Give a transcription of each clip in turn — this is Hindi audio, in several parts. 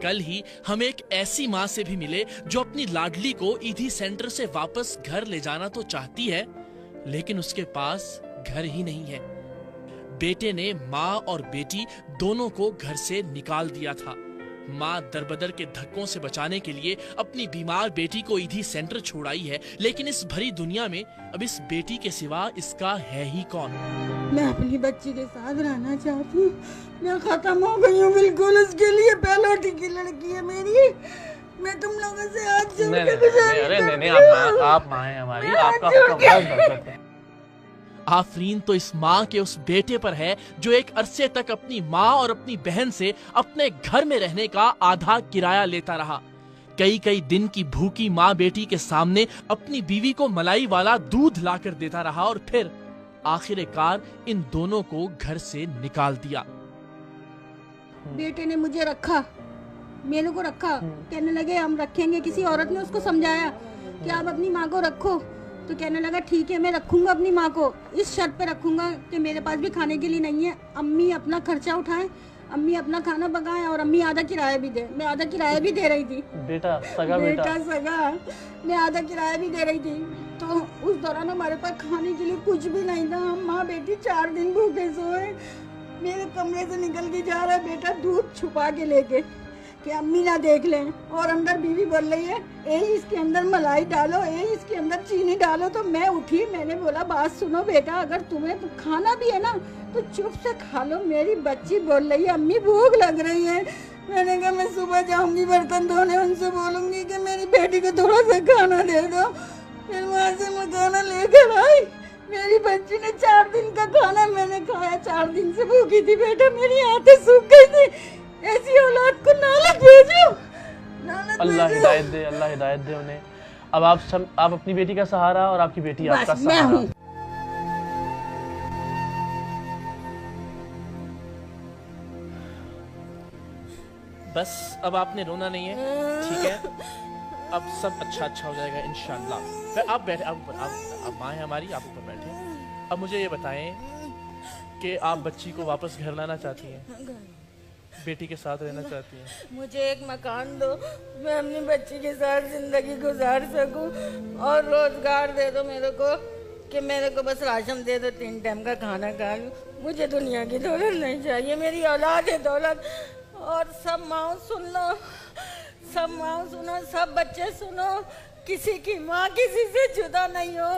कल ही हम एक ऐसी माँ से भी मिले जो अपनी लाडली को ईदी सेंटर से वापस घर ले जाना तो चाहती है, लेकिन उसके पास घर ही नहीं है। बेटे ने माँ और बेटी दोनों को घर से निकाल दिया था। माँ दरबदर के धक्कों से बचाने के लिए अपनी बीमार बेटी को ईदी सेंटर छोड़ाई है, लेकिन इस भरी दुनिया में अब इस बेटी के सिवा इसका है ही कौन। मैं अपनी बच्ची के साथ रहना चाहती हूँ। मैं खत्म हो गई हूँ बिल्कुल। उसके लिए पहलोटी की लड़की है मेरी। मैं तुम लोगों से आज जोड़ के गुजारिश करती हूँ। आप माँ हैं हमारी, आपका हुक्म बहुत करते हैं। आफरीन तो इस माँ के उस बेटे पर है जो एक अरसे तक अपनी माँ और अपनी बहन से अपने घर में रहने का आधा किराया लेता रहा। कई कई दिन की भूखी माँ बेटी के सामने अपनी बीवी को मलाई वाला दूध लाकर देता रहा और फिर आखिरकार इन दोनों को घर से निकाल दिया। बेटे ने मुझे रखा, मेरे को रखा। कहने लगे हम रखेंगे। किसी औरत ने उसको समझाया कि आप अपनी माँ को रखो, तो कहने लगा ठीक है मैं रखूंगा अपनी माँ को, इस शर्त पे रखूंगा कि मेरे पास भी खाने के लिए नहीं है। अम्मी अपना खर्चा उठाएं, अम्मी अपना खाना पकाएं और अम्मी आधा किराया भी दे। मैं आधा किराया भी दे रही थी। बेटा सगा मैं आधा किराया भी दे रही थी। तो उस दौरान हमारे पास खाने के लिए कुछ भी नहीं था। हम माँ बेटी 4 दिन भूखे सोए। मेरे कमरे से निकल के जा रहा है बेटा दूध छुपा के लेके कि अम्मी ना देख लें, और अंदर बीवी बोल रही है ए इसके अंदर मलाई डालो, ए इसके अंदर चीनी डालो। तो मैं उठी, मैंने बोला बात सुनो बेटा, अगर तुम्हें तो खाना भी है ना तो चुप से खा लो। मेरी बच्ची बोल रही है अम्मी भूख लग रही है। मैंने कहा मैं सुबह जाऊंगी बर्तन धोने, उनसे बोलूंगी कि मेरी बेटी को थोड़ा सा खाना दे दो। फिर वहाँ से मैं खाना लेकर आई। मेरी बच्ची ने 4 दिन का खाना मैंने खाया। 4 दिन से भूखी थी बेटा, मेरी आंखें सूख गई थी। ऐसी औलाद को नालत भेजो। अल्लाह हिदायत दे, अल्लाह हिदायत दे उन्हें। अब आप अपनी बेटी का सहारा और आपकी बेटी आपका सहारा। बस अब आपने रोना नहीं है, ठीक है? अब सब अच्छा हो जाएगा इंशाल्लाह। आप बैठे, आप माँ हैं हमारी, आप ऊपर बैठे। अब मुझे ये बताएं कि आप बच्ची को वापस घर लाना चाहती हैं, बेटी के साथ रहना चाहती हैं? मुझे एक मकान दो, मैं अपनी बच्ची के साथ जिंदगी गुजार सकूं, और रोजगार दे दो मेरे को कि मेरे को बस राशन दे दो, 3 टाइम का खाना खा लूं। मुझे दुनिया की दौलत नहीं चाहिए, मेरी औलाद है दौलत। और सब माँ सुन लो, सब माँ सुनो, सब बच्चे सुनो, किसी की माँ किसी से जुदा नहीं हो।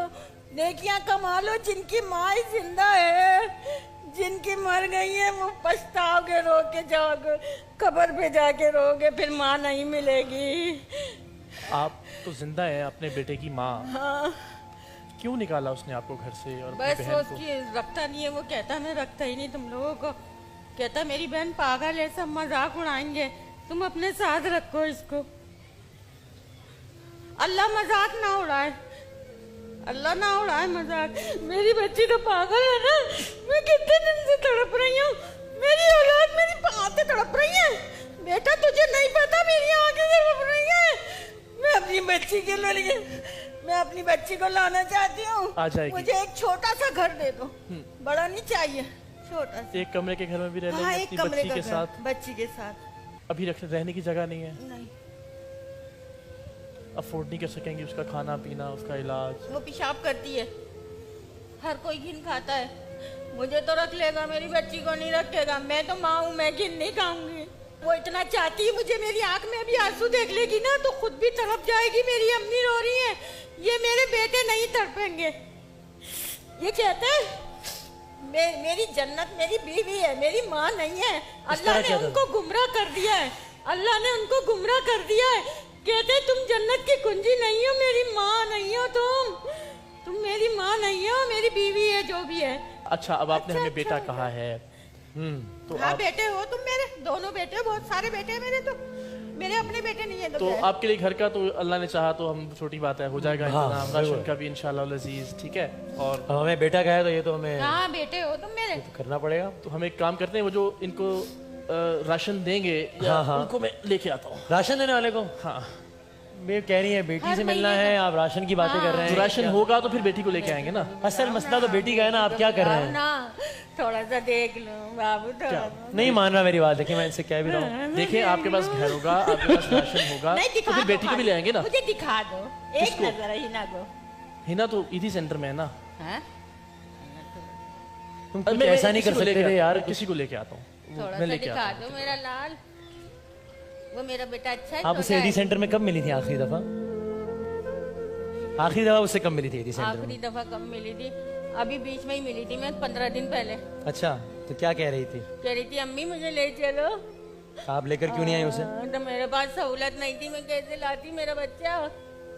नेकियां कमा लो जिनकी माँ ही जिंदा है, जिनकी मर गई है वो पछताओगे, रो के जाओगे, कब्र पे जाके रोगे, फिर माँ नहीं मिलेगी। आप तो जिंदा हैं, अपने बेटे की माँ। हाँ। क्यों निकाला उसने आपको घर से? और बस उसकी रखता नहीं है, वो कहता मैं रखता ही नहीं तुम लोगों को। कहता मेरी बहन पागल है, सब मजाक उड़ाएंगे, तुम अपने साथ रखो इसको। अल्लाह मजाक ना उड़ाए, अल्लाह ना उड़ाए मजाक। मेरी बच्ची तो पागल है ना, मैं कितने दिन से तड़प रही हूँ, मेरी औलाद मेरी आंखें तड़प रही है। बेटा तुझे नहीं पता मेरी आंखें तड़प रही है। मैं अपनी बच्ची के लिए, मैं अपनी बच्ची को लाना चाहती हूँ। मुझे एक छोटा सा घर दे दो, बड़ा नहीं चाहिए, छोटा सा। एक कमरे के घर में भी रह लेंगे अपनी बच्ची के साथ? बच्ची के साथ। अभी रहने की जगह नहीं है? नहीं। अफोर्ड नहीं कर सकेंगी उसका खाना पीना, उसका इलाज? वो पेशाब करती है, हर कोई घिन खाता है। मुझे तो रख लेगा, मेरी बच्ची को नहीं रखेगा। मैं तो माँ हूँ, मैं घिन नहीं खाऊंगी। वो इतना चाहती है मुझे, मेरी आंख में भी आंसू देख लेगी ना तो खुद भी तड़प जाएगी। मेरी अम्मी रो रही है, ये मेरे बेटे नहीं तड़पेंगे। ये कहते हैं मेरी जन्नत मेरी बीवी है, मेरी माँ नहीं है। अल्लाह ने उनको गुमराह कर दिया है, अल्लाह ने उनको गुमराह कर दिया है। कहते तुम जन्नत की कुंजी नहीं हो, मेरी माँ नहीं हो, तुम मेरी माँ नहीं हो, मेरी बीवी है जो भी है। अच्छा अब आपने हमें बेटा कहा है, तो हाँ बेटे हो तुम मेरे, दोनों बेटे, बहुत सारे बेटे हैं मेरे, तो मेरे अपने बेटे नहीं है। तो आपके लिए घर का तो अल्लाह ने चाहा तो हम छोटी बात है, हो जाएगा इंतजाम, राशन का भी इंशाल्लाह अज़ीज, ठीक है? और हमें बेटा कहा है तो ये तो हमें, हाँ बेटे हो तुम मेरे, तो करना पड़ेगा। तो हम एक काम करते हैं, वो जो इनको राशन देंगे, उनको मैं लेके आता हूँ। राशन देने वाले को? हाँ मैं कह रही है बेटी से मिलना है, आप राशन की बातें कर रहे हैं। तो राशन होगा तो फिर बेटी को लेके आएंगे ना। असल मसला तो बेटी का है ना, आप क्या कर रहे हैं? ना थोड़ा सा देख लो बाबू, थोड़ा नहीं मान रहा मेरी बात, देखिए मैं इनसे कह भी रहा हूँ। देखिए आपके पास घर होगा, आपके पास राशन होगा, नहीं, तो दिखा फिर दो, बेटी को भी ले आएंगे ना। मुझे दिखा दो एक किसको? नजर हिना को। हिना तो इसी सेंटर में है ना। हाँ? तुम कुछ ऐसा नहीं कर सकते थे यार। किसी को लेके आता हूँ, थोड़ा मैं सा लेके दिखा आता दो मेरा लाल, वो मेरा बेटा अच्छा है। आप उसे एडी सेंटर में कब मिली थी आखिरी दफा? आखिरी दफा उससे कब मिली थी एडी सेंटर आखिरी में? दफा कब मिली थी? अभी बीच में ही मिली थी मैं, 15 दिन पहले। अच्छा, तो क्या कह रही थी? कह रही थी अम्मी मुझे ले चलो। आप लेकर क्यों नहीं आई उसे? तो मेरे पास सहूलत नहीं थी, मैं कैसे लाती मेरा बच्चा,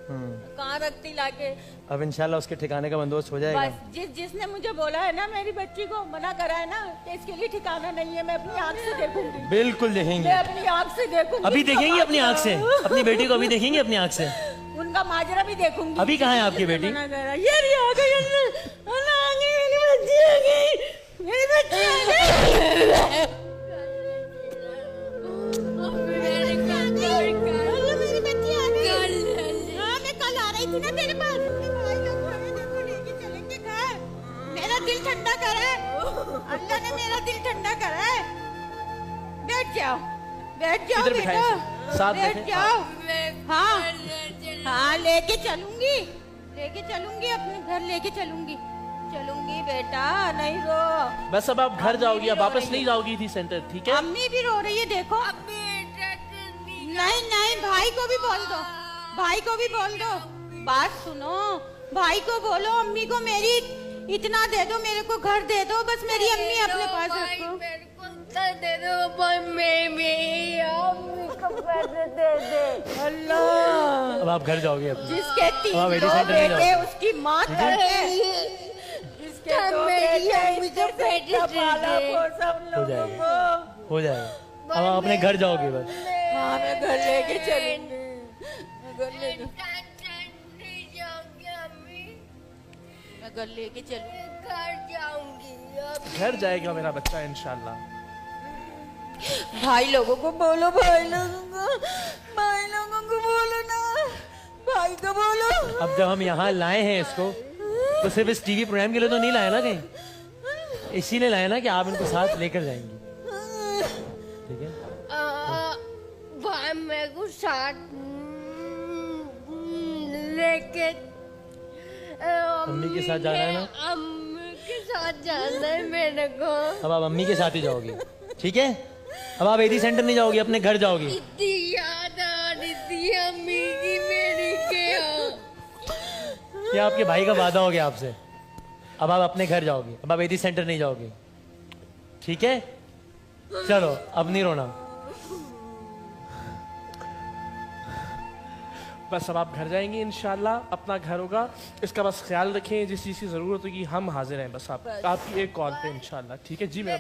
कहाँ रखती लाके। अब इंशाल्लाह उसके ठिकाने का बंदोबस्त हो जाएगा। बस जिसने मुझे बोला है ना, मेरी बच्ची को मना करा है ना कि इसके लिए ठिकाना नहीं है, मैं अपनी आंख से देखूंगी। बिल्कुल देखेंगे, मैं अपनी आंख से देखूंगी। अभी देखेंगी अपनी आंख से, अपनी बेटी को अभी देखेंगी अपनी आंख से। उनका माजरा भी देखूंगी। अभी कहाँ है आपकी बेटी? मना करा, ये रही आ गई अंदर। अल्लाह आ गई, मेरी बच्ची आ गई, मेरी बच्ची आ गई। अल्लाह, मेरी बच्ची आ गई। हाँ, मैं कल आ रही थी ना तेरे पास। भाई लोग खड़े, देखो लेके चलेंगे घर। मेरा दिल ठंडा करा है, अल्लाह ने मेरा दिल ठंडा करा है। बैठ जाओ, बैठ जाओ इधर बिठाएं बेटा, इसे, साथ बैठ बैठें। जाओ। हाँ हाँ, लेके चलूंगी, अपने घर लेके चलूंगी बेटा, नहीं रो। बस अब आप घर जाओगी, अब वापस नहीं जाओगी थी सेंटर, ठीक है? अम्मी भी रो रही है, देखो। नहीं नहीं, भाई को भी बोल दो, भाई को भी बोल दो। बात सुनो, भाई को बोलो अम्मी को मेरी इतना दे दो, मेरे को घर दे दो, बस मेरी अम्मी अपने पास रखो। दे दो अल्लाह, अब आप घर जाओगे अब। जिसके अब 3 आप एडी सेंटर नहीं बेटे जाओगे। उसकी माँ करते, जिसके 2 बेटे मुझे बेटा पाला पोसा उन हो लोगों जाएगा, को। हो जाएगा। अब आप अपने घर जाओगे बस। हाँ, मैं घर लेके चलूंगी, मैं घर लेके चलूंगी। घर जाऊंगी अब। घर जाएगा मेरा बच्चा इंशाल्लाह। भाई लोगों को बोलो, भाई लोगों को बोलो ना, भाई को बोलो। अब जब हम यहाँ लाए हैं इसको, तो सिर्फ इस टीवी प्रोग्राम के लिए तो नहीं लाए ना कहीं, इसीलिए लाए ना कि आप इनको साथ लेकर जाएंगी, ठीक है? भाई मेरे को साथ लेके अम्मी के साथ जाना है ना? अम्मी के साथ जाना है मेरे को। अब आप अम्मी के साथ ही जाओगी, ठीक है? अब आप एडी सेंटर नहीं जाओगी, अपने घर जाओगी। इतनी याद आ रही थी अम्मी की मेरी के। ये आपके भाई का वादा हो गया आपसे। अब आप अपने घर जाओगी, अब आप एडी सेंटर नहीं जाओगी, ठीक है? चलो अब नहीं रोना। बस अब आप घर जाएंगे इंशाल्लाह, अपना घर होगा, इसका बस ख्याल रखें, जिस चीज़ की ज़रूरत होगी हम हाजिर हैं, बस आप आपकी एक कॉल पे इंशाल्लाह, ठीक है जी? घर मेरा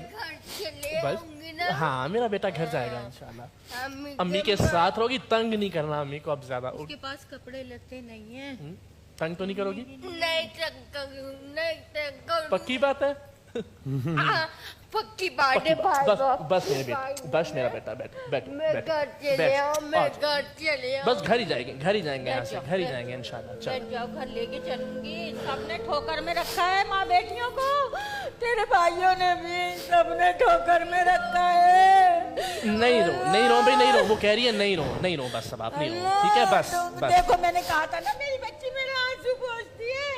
चले आऊंगी ना। हाँ, मेरा बेटा घर जाएगा इंशाल्लाह। अम्मी अम्मी के साथ रहोगी, तंग नहीं करना अम्मी को अब ज्यादा। उसके पास कपड़े लत्ते नहीं है। तंग तो नहीं करोगी? नहीं तक पक्की बात है? पक्की बात है भाई। बस मेरे बेटा, बस मेरा बेटा, बैठ बैठ मैं बैठ घर चले बैठ, आऊं, मैं आ घर चले आऊं। बस घर ही जाएंगे यहाँ से, घर ही जाएंगे इंशाल्लाह। बैठ चल जाओ, घर लेके चलूंगी। सबने ठोकर में रखा है माँ बेटियों को, तेरे भाइयों ने भी, सबने ठोकर में रखा है। नहीं रो भाई, नहीं रो, वो कह रही है नहीं रो, बस अब आप नहीं रो, ठीक है? बस बस देखो, मैंने कहा था ना मेरी बच्ची मेरा आंसू पोंछती है।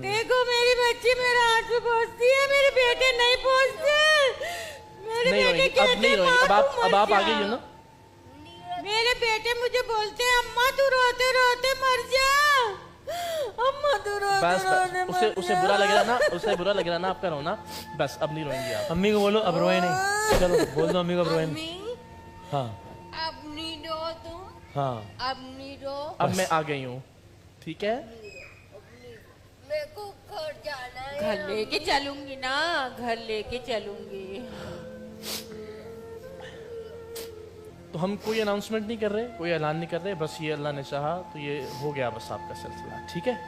देखो मेरी बच्ची मेरा आंसू पोंछती है, मेरे बेटे नहीं पोंछते। मेरे नहीं बेटे रोएंगी, कहते अब नहीं हैं, रोएंगी, "माँ, अब तू मर आप आ जा।" गई हो ना? मेरे बेटे मुझे बोलते हैं अम्मा तू रोते रोते मर जा, अम्मा तू रोते बस रोते उसे बुरा लग रहा ना, उसे बुरा लग रहा ना आपका रोना, बस अब नहीं रोएंगी आप। अम्मी को बोलो अब रोए नहीं, चलो बोल दो अम्मी को अब रोए नहीं। अम्मी हाँ अब नहीं रो तुम, हाँ, अब नहीं रो। अब मैं आ गई हूँ, ठीक है? मेरे को घर जाना है। घर लेके चलूंगी ना, घर लेके चलूंगी। तो हम कोई अनाउंसमेंट नहीं कर रहे, कोई ऐलान नहीं कर रहे, बस ये अल्लाह ने चाहा तो ये हो गया बस आपका सिलसिला, ठीक है?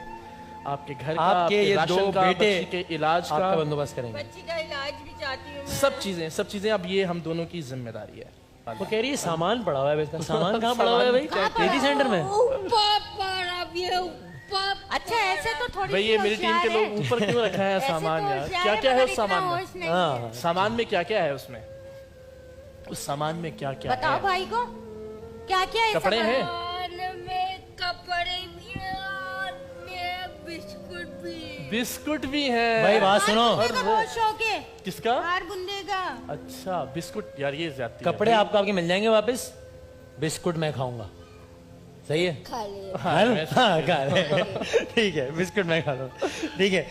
आपके घर का, आपके आपके ये राशन दो का, बेटे बच्ची के इलाज आपका का, बंदोबस्त करेंगे। बच्ची का इलाज भी चाहती हूँ मैं। सब चीजें अब ये हम दोनों की जिम्मेदारी है, वाला। वो कह रही है सामान पड़ा हुआ है इसका। सामान कहाँ पड़ा हुआ है भाई? बेटी सेंटर में। अच्छा ऐसे तो थोड़ी भाई ये मेरी टीम के लोग ऊपर क्यों रखा है ऐसे सामान तो यार? होशियार क्या है, क्या है मगर उस इतना सामान होश में? नहीं। हाँ सामान में क्या क्या है उसमें? उस सामान में क्या क्या बताओ है? भाई को क्या क्या है? कपड़े हैं? में कपड़े भी हैं और में बिस्कुट भी। बिस्कुट भी है भाई बात सुनो। बुंदे का बहुत शौक है। किसका? हार बुंदे का। अच्छा बिस्कुट यार ये ज्यादती है। कपड़े आपको आपके मिल जाएंगे वापस, बिस्कुट मैं खाऊंगा। सही है? खा ले। हाँ खा ले। ठीक है बिस्कुट मैं खा लूँ। ठीक है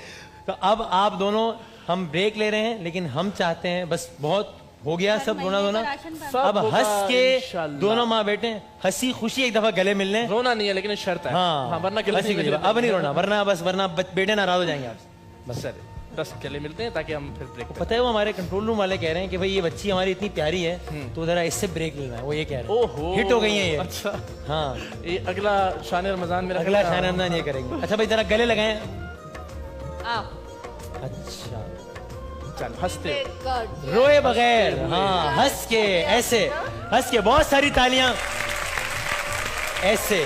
तो अब आप दोनों हम ब्रेक ले रहे हैं, लेकिन हम चाहते हैं बस बहुत हो गया सब रोना धोना। सब अब होगा हंस के इंशाल्लाह। दोनों माँ बेटे हंसी खुशी एक दफा गले मिल लें। रोना नहीं है लेकिन शर्त है। हाँ वरना गले हंसी नहीं खुशी। मिलते। अब नहीं रोना, वरना बेटे नाराज हो जाएंगे आपसे। बस सर बस गले मिलते हैं ताकि हम फिर ब्रेक पता है वो हमारे कंट्रोल रूम वाले कह रहे हैं कि भाई ये बच्ची हमारी इतनी प्यारी है तो जरा इससे ब्रेक लेना है। वो ये कह रहे हैं। ओहो हिट हो गई है ये। अच्छा हाँ ये अगला शान रमजान में अगला शान रमजान ये करेंगे। अच्छा भाई जरा गले लगाएं। आओ। अच्छा चल हंसते रोए बगैर, हाँ हंस के ऐसे, हंस के बहुत सारी तालियां ऐसे।